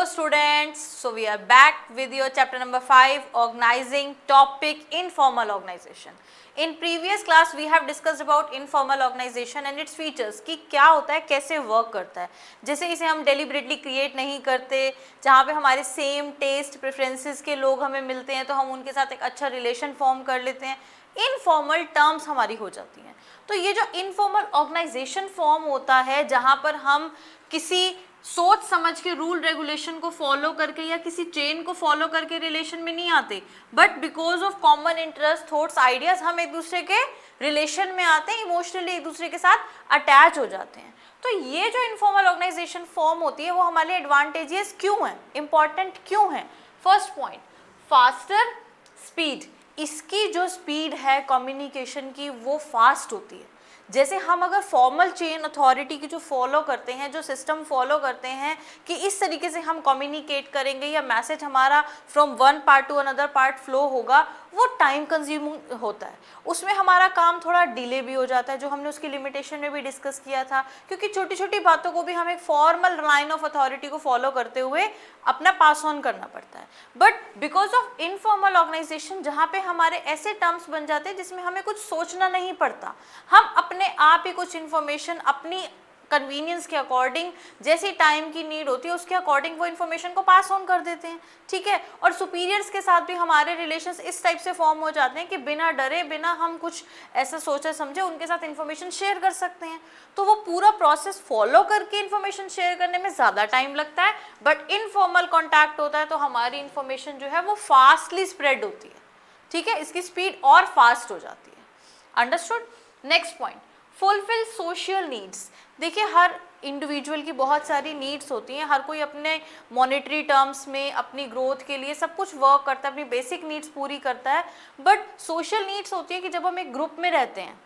Hello students, so we are back with your chapter number 5, organizing topic informal organization. In previous class we have discussed about informal organization and its features कि क्या होता है, कैसे work करता है. जैसे इसे हम deliberately create नहीं करते, जहाँ पे हमारे सेम टेस्ट प्रेफरेंसेस के लोग हमें मिलते हैं तो हम उनके साथ एक अच्छा रिलेशन फॉर्म कर लेते हैं. इनफॉर्मल टर्म्स हमारी हो जाती हैं. तो ये जो इनफॉर्मल ऑर्गेनाइजेशन फॉर्म होता है जहाँ पर हम किसी सोच समझ के रूल रेगुलेशन को फॉलो करके या किसी चेन को फॉलो करके रिलेशन में नहीं आते, but because of common interest thoughts ideas हम एक दूसरे के रिलेशन में आते हैं, इमोशनली एक दूसरे के साथ अटैच हो जाते हैं. तो ये जो इनफॉर्मल ऑर्गेनाइजेशन फॉर्म होती है वो हमारे लिए एडवांटेजेस क्यों हैं, इंपॉर्टेंट क्यों हैं. First point, faster speed. इसकी जो स्पीड है कम्युनिकेशन की वो फास्ट होती है. जैसे हम अगर फॉर्मल चेन अथॉरिटी की जो फॉलो करते हैं, जो सिस्टम फॉलो करते हैं कि इस तरीके से हम कम्युनिकेट करेंगे या मैसेज हमारा from one part two another part flow होगा, वो टाइम कंज्यूमिंग होता है. उसमें हमारा काम थोड़ा डिले भी हो जाता है, जो हमने उसकी लिमिटेशन में भी डिस्कस किया था, क्योंकि छोटी छोटी बातों को भी हम एक फॉर्मल लाइन ऑफ अथॉरिटी को फॉलो करते हुए अपना पास ऑन करना पड़ता है. But because of informal organisation जहाँ पे हमारे ऐसे टर्म्स बन जाते हैं जिसमें हमें कुछ सोचना नहीं पड़ता, हम अपने आप ही कुछ इन्फॉर्मेशन अपनी कन्वीनियंस के अकॉर्डिंग, जैसी टाइम की नीड होती है उसके अकॉर्डिंग वो इन्फॉर्मेशन को पास ऑन कर देते हैं. ठीक है. और सुपीरियर्स के साथ भी हमारे रिलेशंस इस टाइप से फॉर्म हो जाते हैं कि बिना डरे, बिना हम कुछ ऐसा सोचे समझे उनके साथ इन्फॉर्मेशन शेयर कर सकते हैं. तो वो पूरा प्रोसेस फॉलो करके इन्फॉर्मेशन शेयर करने में ज़्यादा टाइम लगता है, बट इनफॉर्मल कॉन्टैक्ट होता है तो हमारी इन्फॉर्मेशन जो है वो फास्टली स्प्रेड होती है. ठीक है. इसकी स्पीड और फास्ट हो जाती है. Understood. Next point, fulfil social needs. देखिए, हर इंडिविजुअल की बहुत सारी नीड्स होती हैं, हर कोई अपने मॉनेटरी टर्म्स में अपनी ग्रोथ के लिए सब कुछ वर्क करता है, अपनी बेसिक नीड्स पूरी करता है. बट सोशल नीड्स होती है कि जब हम एक ग्रुप में रहते हैं,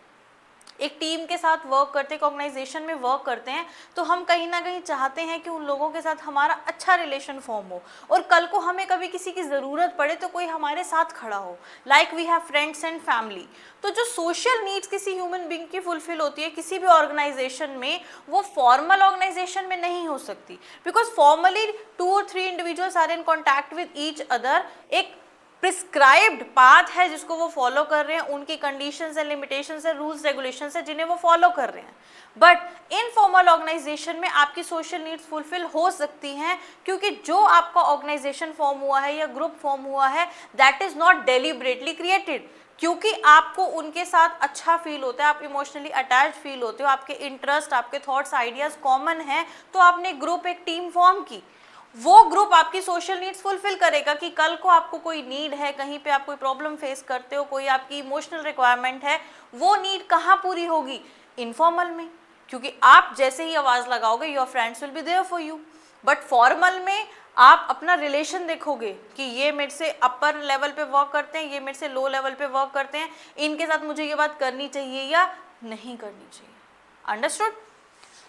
एक टीम के साथ वर्क करते हैं, ऑर्गेनाइजेशन में वर्क करते हैं, तो हम कहीं ना कहीं चाहते हैं कि उन लोगों के साथ हमारा अच्छा रिलेशन फॉर्म हो और कल को हमें कभी किसी की ज़रूरत पड़े तो कोई हमारे साथ खड़ा हो, like we have friends and family. तो जो सोशल नीड्स किसी ह्यूमन बीइंग की फुलफिल होती है किसी भी ऑर्गेनाइजेशन में, वो फॉर्मल ऑर्गेनाइजेशन में नहीं हो सकती, because formally 2 or 3 individuals are in contact with each other. एक प्रिस्क्राइब्ड पाथ है जिसको वो फॉलो कर रहे हैं, उनकी कंडीशंस एंड लिमिटेशंस है, रूल्स रेगुलेशंस है जिन्हें वो फॉलो कर रहे हैं. बट इनफॉर्मल ऑर्गेनाइजेशन में आपकी सोशल नीड्स फुलफिल हो सकती हैं, क्योंकि जो आपका ऑर्गेनाइजेशन फॉर्म हुआ है या ग्रुप फॉर्म हुआ है, that is not deliberately created. क्योंकि आपको उनके साथ अच्छा फील होता है, आप इमोशनली अटैच फील होते हो, आपके इंटरेस्ट, आपके थॉट्स, आइडियाज कॉमन हैं, तो आपने ग्रुप, एक टीम फॉर्म की. वो ग्रुप आपकी सोशल नीड्स फुलफिल करेगा कि कल को आपको कोई नीड है, कहीं पे आप कोई प्रॉब्लम फेस करते हो, कोई आपकी इमोशनल रिक्वायरमेंट है, वो नीड कहाँ पूरी होगी? इनफॉर्मल में. क्योंकि आप जैसे ही आवाज़ लगाओगे, your friends will be there for you. But formal में आप अपना रिलेशन देखोगे कि ये मेरे से अपर लेवल पे वर्क करते हैं, ये मेरे से लो लेवल पे वर्क करते हैं, इनके साथ मुझे ये बात करनी चाहिए या नहीं करनी चाहिए. Understood.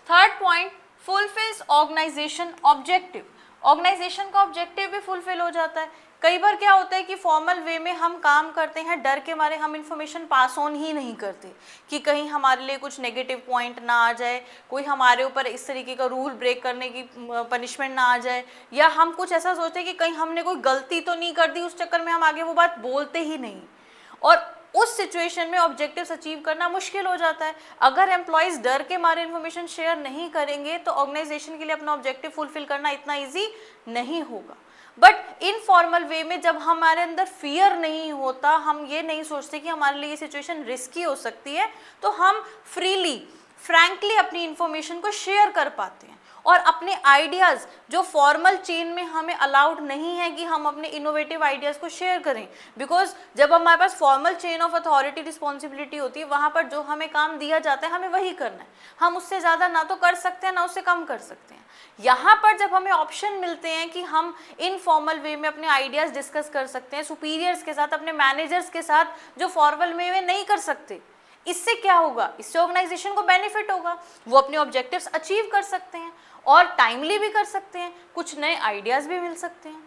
Third point, fulfils organisation objective. Organisation का ऑब्जेक्टिव भी फुलफिल हो जाता है. कई बार क्या होता है कि फॉर्मल वे में हम काम करते हैं, डर के मारे हम इन्फॉर्मेशन पास ऑन ही नहीं करते कि कहीं हमारे लिए कुछ नेगेटिव पॉइंट ना आ जाए, कोई हमारे ऊपर इस तरीके का रूल ब्रेक करने की पनिशमेंट ना आ जाए, या हम कुछ ऐसा सोचते हैं कि कहीं हमने कोई गलती तो नहीं कर दी, उस चक्कर में हम आगे वो बात बोलते ही नहीं. और उस सिचुएशन में ऑब्जेक्टिव्स अचीव करना मुश्किल हो जाता है. अगर एम्प्लॉयज़ डर के मारे इन्फॉर्मेशन शेयर नहीं करेंगे तो ऑर्गेनाइजेशन के लिए अपना ऑब्जेक्टिव फुलफिल करना इतना इजी नहीं होगा. बट इनफॉर्मल वे में जब हमारे अंदर फियर नहीं होता, हम ये नहीं सोचते कि हमारे लिए ये सिचुएशन रिस्की हो सकती है, तो हम फ्रीली, फ्रैंकली अपनी इन्फॉर्मेशन को शेयर कर पाते हैं और अपने आइडियाज़ जो फॉर्मल चेन में हमें अलाउड नहीं है कि हम अपने इनोवेटिव आइडियाज़ को शेयर करें. बिकॉज जब हमारे पास formal chain of authority responsibility होती है, वहाँ पर जो हमें काम दिया जाता है हमें वही करना है. हम उससे ज़्यादा ना तो कर सकते हैं, ना उससे कम कर सकते हैं. यहाँ पर जब हमें ऑप्शन मिलते हैं कि हम इनफॉर्मल वे में अपने आइडियाज़ डिस्कस कर सकते हैं सुपीरियर्स के साथ, अपने मैनेजर्स के साथ, जो फॉर्मल वे में नहीं कर सकते, इससे क्या होगा? इससे ऑर्गेनाइजेशन को बेनिफिट होगा, वो अपने ऑब्जेक्टिव्स अचीव कर सकते हैं और टाइमली भी कर सकते हैं, कुछ नए आइडियाज भी मिल सकते हैं.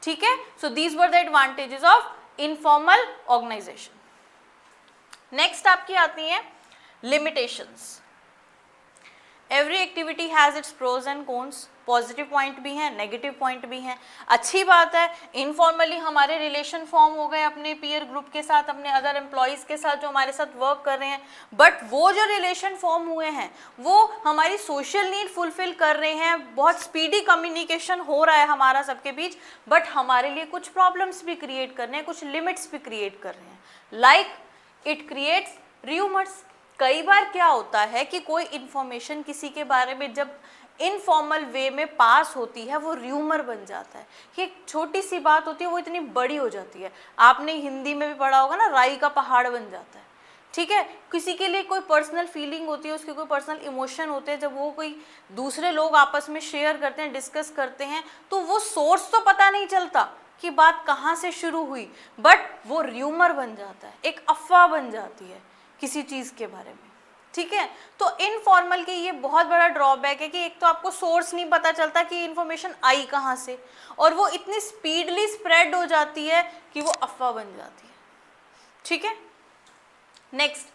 ठीक है. So these were the advantages of informal organisation. Next आपकी आती है limitations. Every activity has its pros and cons, positive point भी हैं, नेगेटिव पॉइंट भी हैं। अच्छी बात है, इनफॉर्मली हमारे रिलेशन फॉर्म हो गए अपने पीयर ग्रुप के साथ, अपने अदर एम्प्लॉयज़ के साथ जो हमारे साथ वर्क कर रहे हैं, बट वो जो रिलेशन फॉर्म हुए हैं वो हमारी सोशल नीड फुलफिल कर रहे हैं, बहुत स्पीडी कम्युनिकेशन हो रहा है हमारा सबके बीच, बट हमारे लिए कुछ प्रॉब्लम्स भी क्रिएट कर रहे हैं, कुछ लिमिट्स भी क्रिएट कर रहे हैं। Like it creates rumours. कई बार क्या होता है कि कोई इंफॉर्मेशन किसी के बारे में जब इनफॉर्मल वे में पास होती है वो र्यूमर बन जाता है। ये एक छोटी सी बात होती है, वो इतनी बड़ी हो जाती है। आपने हिंदी में भी पढ़ा होगा ना, राई का पहाड़ बन जाता है। ठीक है, किसी के लिए कोई पर्सनल फीलिंग होती है, उसके कोई पर्सनल इमोशन होते हैं, जब वो कोई दूसरे लोग आपस में शेयर करते हैं, डिस्कस करते हैं, तो वो सोर्स तो पता नहीं चलता कि बात कहाँ से शुरू हुई, बट वो र्यूमर बन जाता है, एक अफवाह बन जाती है किसी चीज़ के बारे में। ठीक है, तो इनफॉर्मल के ये बहुत बड़ा ड्रॉबैक है कि एक तो आपको सोर्स नहीं पता चलता कि इन्फॉर्मेशन आई कहाँ से, और वो इतनी स्पीडली स्प्रेड हो जाती है कि वो अफवाह बन जाती है। ठीक है, next,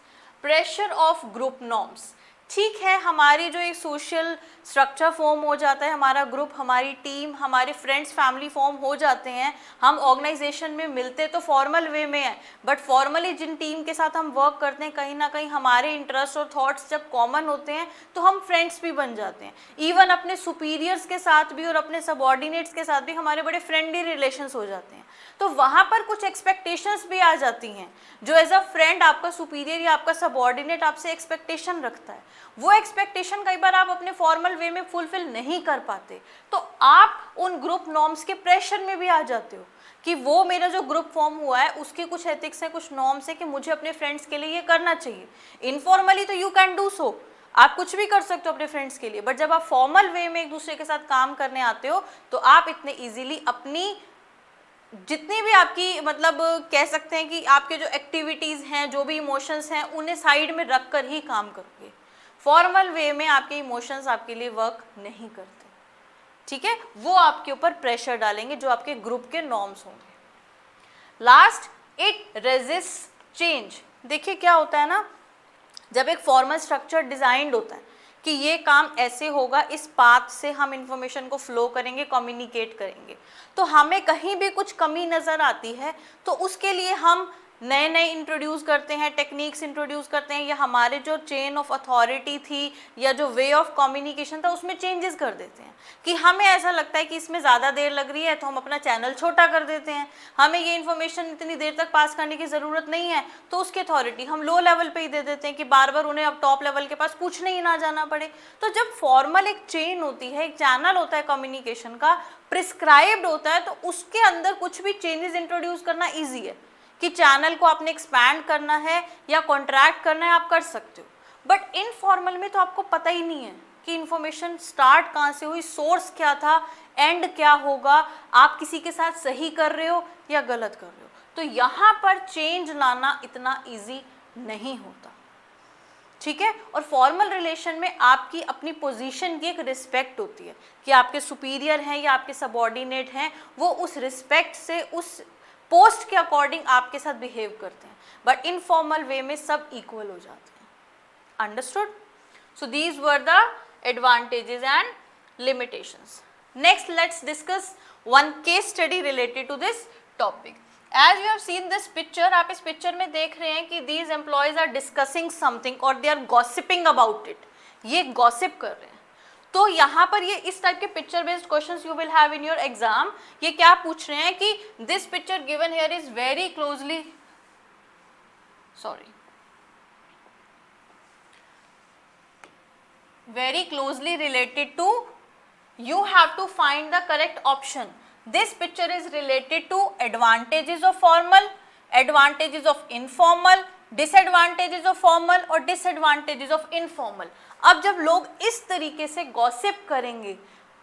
pressure of group norms. ठीक है, हमारी जो एक सोशल स्ट्रक्चर फॉर्म हो जाता है, हमारा ग्रुप, हमारी टीम, हमारे फ्रेंड्स, फैमिली फॉर्म हो जाते हैं, हम ऑर्गेनाइजेशन में मिलते तो फॉर्मल वे में है, बट फॉर्मली जिन टीम के साथ हम वर्क करते हैं, कहीं ना कहीं हमारे इंटरेस्ट और थॉट्स जब कॉमन होते हैं तो हम फ्रेंड्स भी बन जाते हैं। इवन अपने सुपीरियर्स के साथ भी और अपने सबऑर्डिनेट्स के साथ भी हमारे बड़े फ्रेंडली रिलेशंस हो जाते हैं। तो वहाँ पर कुछ एक्सपेक्टेशंस भी आ जाती हैं, जो एज अ फ्रेंड आपका सुपीरियर या आपका सबऑर्डिनेट आपसे एक्सपेक्टेशन रखता है, वो एक्सपेक्टेशन कई बार आप अपने फॉर्मल वे में फुलफिल नहीं कर पाते, तो आप उन ग्रुप नॉर्म्स के प्रेशर में भी आ जाते हो कि वो मेरा जो ग्रुप फॉर्म हुआ है उसके कुछ एथिक्स है, कुछ नॉर्म्स है कि मुझे अपने फ्रेंड्स के लिए ये करना चाहिए। इनफॉर्मली तो यू कैन डू सो, आप कुछ भी कर सकते हो अपने फ्रेंड्स के लिए, बट जब आप फॉर्मल वे में एक दूसरे के साथ काम करने आते हो तो आप इतने ईजिली अपनी जितनी भी आपकी मतलब कह सकते हैं कि आपके जो एक्टिविटीज़ हैं, जो भी इमोशंस हैं, उन्हें साइड में रख कर ही काम करोगे। फॉर्मल वे में आपके इमोशंस आपके लिए वर्क नहीं करते। ठीक है, वो आपके ऊपर प्रेशर डालेंगे जो आपके ग्रुप के नॉर्म्स होंगे। Last, it resist change. देखिए क्या होता है ना, जब एक फॉर्मल स्ट्रक्चर डिजाइंड होता है कि ये काम ऐसे होगा, इस पाथ से हम इंफॉर्मेशन को फ्लो करेंगे, कम्युनिकेट करेंगे, तो हमें कहीं भी कुछ कमी नज़र आती है तो उसके लिए हम नए नए इंट्रोड्यूस करते हैं, टेक्निक्स इंट्रोड्यूस करते हैं, या हमारे जो चेन ऑफ अथॉरिटी थी या जो वे ऑफ कम्युनिकेशन था उसमें चेंजेस कर देते हैं। कि हमें ऐसा लगता है कि इसमें ज़्यादा देर लग रही है तो हम अपना चैनल छोटा कर देते हैं, हमें ये इन्फॉर्मेशन इतनी देर तक पास करने की ज़रूरत नहीं है, तो उसकी अथॉरिटी हम लो लेवल पे ही दे देते हैं कि बार बार उन्हें अब टॉप लेवल के पास पूछने ही ना जाना पड़े। तो जब फॉर्मल एक चेन होती है, एक चैनल होता है कम्युनिकेशन का, प्रिस्क्राइब्ड होता है, तो उसके अंदर कुछ भी चेंजेस इंट्रोड्यूस करना ईजी है कि चैनल को आपने एक्सपैंड करना है या कॉन्ट्रैक्ट करना है, आप कर सकते हो। बट इनफॉर्मल में तो आपको पता ही नहीं है कि इन्फॉर्मेशन स्टार्ट कहाँ से हुई, सोर्स क्या था, एंड क्या होगा, आप किसी के साथ सही कर रहे हो या गलत कर रहे हो, तो यहाँ पर चेंज लाना इतना ईजी नहीं होता। ठीक है, और फॉर्मल रिलेशन में आपकी अपनी पोजीशन की एक रिस्पेक्ट होती है कि आपके सुपीरियर हैं या आपके सबऑर्डिनेट हैं, वो उस रिस्पेक्ट से उस पोस्ट के अकॉर्डिंग आपके साथ बिहेव करते हैं, बट इनफॉर्मल वे में सब इक्वल हो जाते हैं। Understood? So these were the advantages and limitations. Next let's discuss one case study related to this topic. As you have seen this picture, आप इस पिक्चर में देख रहे हैं कि these employees are discussing something और they are gossiping about it, ये gossip कर रहे हैं। तो यहाँ पर ये इस टाइप के picture based questions you will have in your exam. ये क्या पूछ रहे हैं कि this picture given here is very closely related to, you have to find the correct option. This picture is related to advantages of formal, advantages of informal, disadvantages of formal और disadvantages of informal। अब जब लोग इस तरीके से gossip करेंगे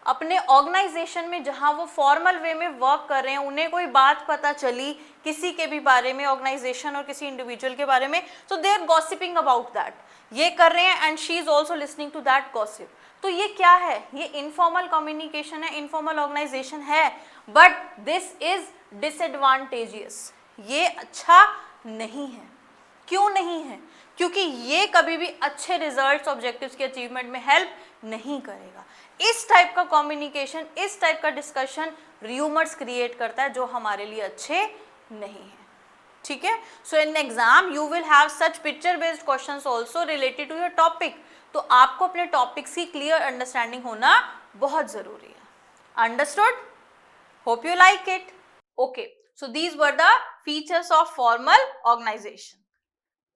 अपने organisation में जहाँ वो फॉर्मल वे में वर्क कर रहे हैं, उन्हें कोई बात पता चली किसी के भी बारे में, ऑर्गेनाइजेशन और किसी इंडिविजुअल के बारे में, तो they are gossiping about that, ये कर रहे हैं and she is also listening to that gossip. तो ये क्या है? ये इनफॉर्मल कम्युनिकेशन है, इनफॉर्मल ऑर्गेनाइजेशन है, बट दिस इज डिसएडवांटेजियस, ये अच्छा नहीं है। क्यों नहीं है? क्योंकि ये कभी भी अच्छे रिजल्ट्स ऑब्जेक्टिव्स के अचीवमेंट में हेल्प नहीं करेगा। इस टाइप का कम्युनिकेशन, इस टाइप का डिस्कशन र्यूमर्स क्रिएट करता है जो हमारे लिए अच्छे नहीं है, ठीक है। So in exam you will have such picture based questions also related to your topic. तो आपको अपने टॉपिक्स की क्लियर अंडरस्टैंडिंग होना बहुत जरूरी है। Understood? Hope you like it. Okay, so these were the features of formal organization.